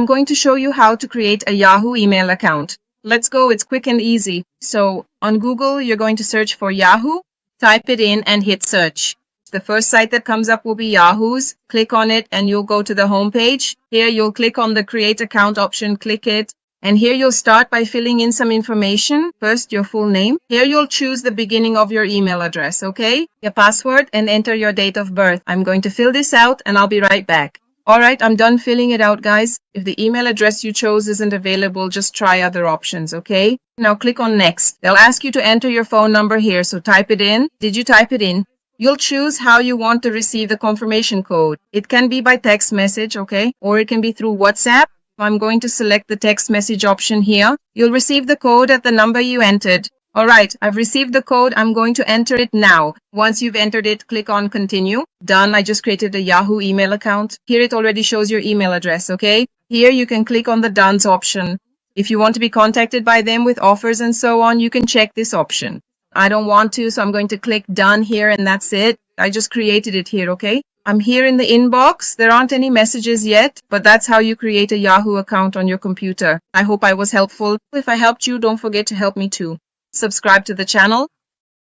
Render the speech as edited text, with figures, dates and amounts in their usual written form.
I'm going to show you how to create a Yahoo email account. Let's go, it's quick and easy. So on Google, you're going to search for Yahoo, type it in and hit search. The first site that comes up will be Yahoo's. Click on it and you'll go to the home page. Here you'll click on the create account option, click it. And here you'll start by filling in some information. First, your full name. Here you'll choose the beginning of your email address, okay? Your password and enter your date of birth. I'm going to fill this out and I'll be right back. Alright, I'm done filling it out, guys. If the email address you chose isn't available, just try other options, okay? Now click on next. They'll ask you to enter your phone number here, so type it in. Did you type it in? You'll choose how you want to receive the confirmation code. It can be by text message, okay? Or it can be through WhatsApp. I'm going to select the text message option here. You'll receive the code at the number you entered. Alright, I've received the code. I'm going to enter it now. Once you've entered it, click on continue. Done. I just created a Yahoo email account. Here it already shows your email address, okay? Here you can click on the Done's option. If you want to be contacted by them with offers and so on, you can check this option. I don't want to, so I'm going to click done here and that's it. I just created it here, okay? I'm here in the inbox. There aren't any messages yet, but that's how you create a Yahoo account on your computer. I hope I was helpful. If I helped you, don't forget to help me too. Subscribe to the channel.